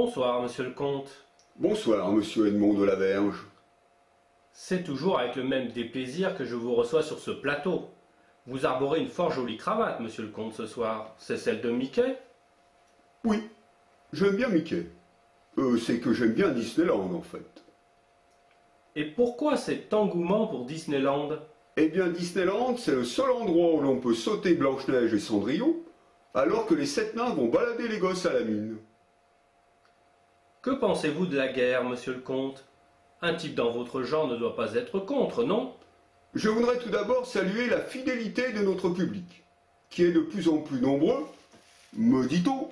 Bonsoir, monsieur le comte. Bonsoir, monsieur Edmond de la Verge. C'est toujours avec le même déplaisir que je vous reçois sur ce plateau. Vous arborez une fort jolie cravate, monsieur le comte, ce soir. C'est celle de Mickey? Oui, j'aime bien Mickey. C'est que j'aime bien Disneyland, en fait. Et pourquoi cet engouement pour Disneyland? Eh bien, Disneyland, c'est le seul endroit où l'on peut sauter Blanche-Neige et Cendrillon, alors que les 7 nains vont balader les gosses à la mine. Que pensez-vous de la guerre, monsieur le comte? Un type dans votre genre ne doit pas être contre, non? Je voudrais tout d'abord saluer la fidélité de notre public, qui est de plus en plus nombreux, me dit-on,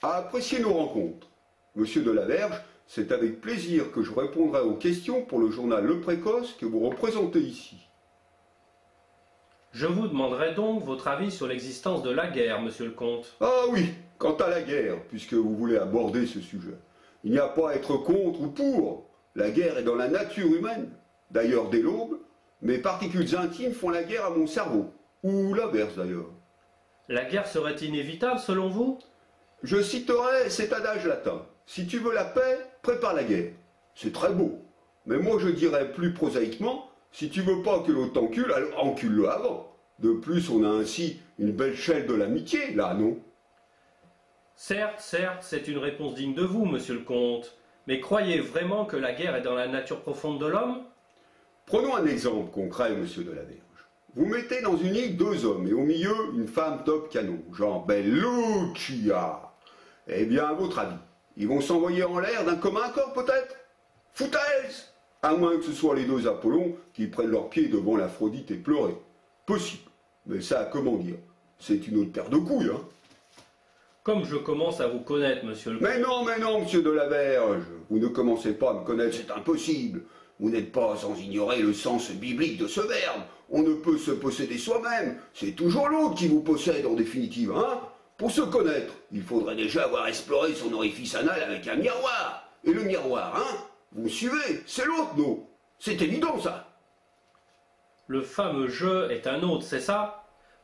à apprécier nos rencontres. Monsieur de la Verge, c'est avec plaisir que je répondrai aux questions pour le journal Le Précoce que vous représentez ici. Je vous demanderai donc votre avis sur l'existence de la guerre, monsieur le comte. Ah oui, quant à la guerre, puisque vous voulez aborder ce sujet, il n'y a pas à être contre ou pour. La guerre est dans la nature humaine. D'ailleurs, dès l'aube, mes particules intimes font la guerre à mon cerveau. Ou l'inverse d'ailleurs. La guerre serait inévitable, selon vous? Je citerai cet adage latin. Si tu veux la paix, prépare la guerre. C'est très beau. Mais moi je dirais plus prosaïquement, si tu veux pas que l'autre t'encule, alors encule-le avant. De plus, on a ainsi une belle chaîne de l'amitié, là, non? Certes, c'est une réponse digne de vous, monsieur le comte. Mais croyez vraiment que la guerre est dans la nature profonde de l'homme? Prenons un exemple concret, monsieur de la Verge. Vous mettez dans une île 2 hommes et au milieu une femme top canon, genre Belluccia. Eh bien, à votre avis, ils vont s'envoyer en l'air d'un commun accord peut-être? Foutaise! À moins que ce soit les 2 Apollons qui prennent leurs pieds devant l'Aphrodite et pleurent. Possible. Mais ça, comment dire? C'est une autre paire de couilles, hein? Comme je commence à vous connaître, monsieur le comte. Mais non, monsieur de la Verge. Vous ne commencez pas à me connaître, c'est impossible. Vous n'êtes pas sans ignorer le sens biblique de ce verbe. On ne peut se posséder soi-même. C'est toujours l'autre qui vous possède en définitive, hein? Pour se connaître, il faudrait déjà avoir exploré son orifice anal avec un miroir. Et le miroir, hein? Vous me suivez? C'est l'autre, non? C'est évident, ça. Le fameux jeu est un autre, c'est ça?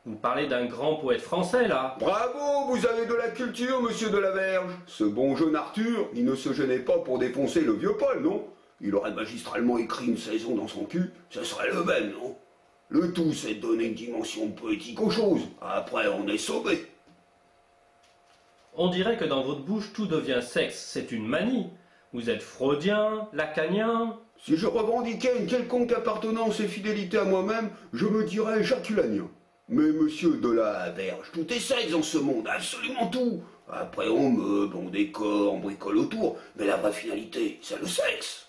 Vous parlez d'un grand poète français, là? Bravo, vous avez de la culture, monsieur de la Verge. Ce bon jeune Arthur, il ne se gênait pas pour défoncer le vieux Paul, non? Il aurait magistralement écrit une saison dans son cul, ce serait le même, non? Le tout, c'est de donner une dimension poétique aux choses. Après, on est sauvé. On dirait que dans votre bouche tout devient sexe, c'est une manie. Vous êtes freudien, lacanien. Si je revendiquais une quelconque appartenance et fidélité à moi-même, je me dirais jaculanien. Mais monsieur de la Verge, tout est sexe dans ce monde, absolument tout. Après on meuble, on décore, on bricole autour, mais la vraie finalité, c'est le sexe.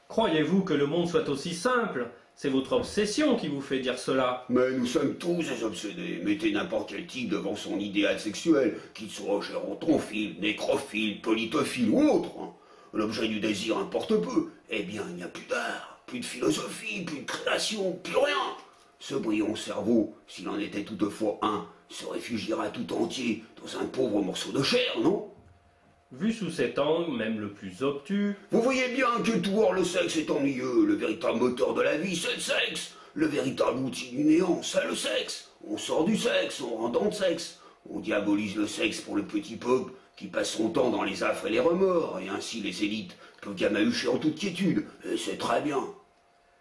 Croyez-vous que le monde soit aussi simple? C'est votre obsession qui vous fait dire cela. Mais nous sommes tous des obsédés. Mettez n'importe quel type devant son idéal sexuel, qu'il soit gérontophile, nécrophile, politophile ou autre. Hein. L'objet du désir importe peu. Eh bien, il n'y a plus d'art, plus de philosophie, plus de création, plus rien. Ce brillant cerveau, s'il en était toutefois un, se réfugiera tout entier dans un pauvre morceau de chair, non? Vu sous cet angle, même le plus obtus... Vous voyez bien que tout hors le sexe est ennuyeux. Le véritable moteur de la vie, c'est le sexe. Le véritable outil du néant, c'est le sexe. On sort du sexe, on rentre dans le sexe. On diabolise le sexe pour le petit peuple qui passe son temps dans les affres et les remords, et ainsi les élites peuvent gamahucher en toute quiétude. Et c'est très bien.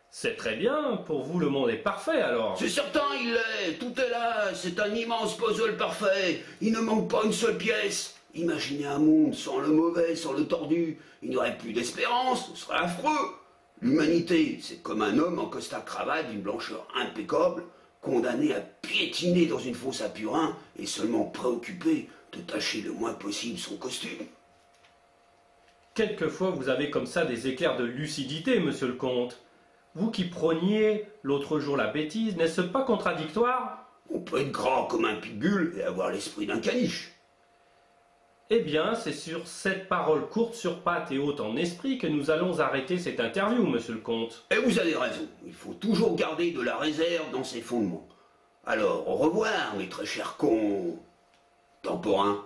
C'est très bien, pour vous le monde est parfait alors. C'est certain, il l'est. Tout est là. C'est un immense puzzle parfait. Il ne manque pas une seule pièce. Imaginez un monde sans le mauvais, sans le tordu. Il n'y aurait plus d'espérance, ce serait affreux. L'humanité, c'est comme un homme en costard-cravate d'une blancheur impeccable, condamné à piétiner dans une fosse à purin et seulement préoccupé de tacher le moins possible son costume. Quelquefois vous avez comme ça des éclairs de lucidité, monsieur le comte. Vous qui prôniez l'autre jour la bêtise, n'est-ce pas contradictoire? On peut être gras comme un pitbull et avoir l'esprit d'un caniche. Eh bien, c'est sur cette parole courte sur pattes et haute en esprit que nous allons arrêter cette interview, monsieur le comte. Et vous avez raison, il faut toujours garder de la réserve dans ses fondements. Alors, au revoir, mes très chers contemporains.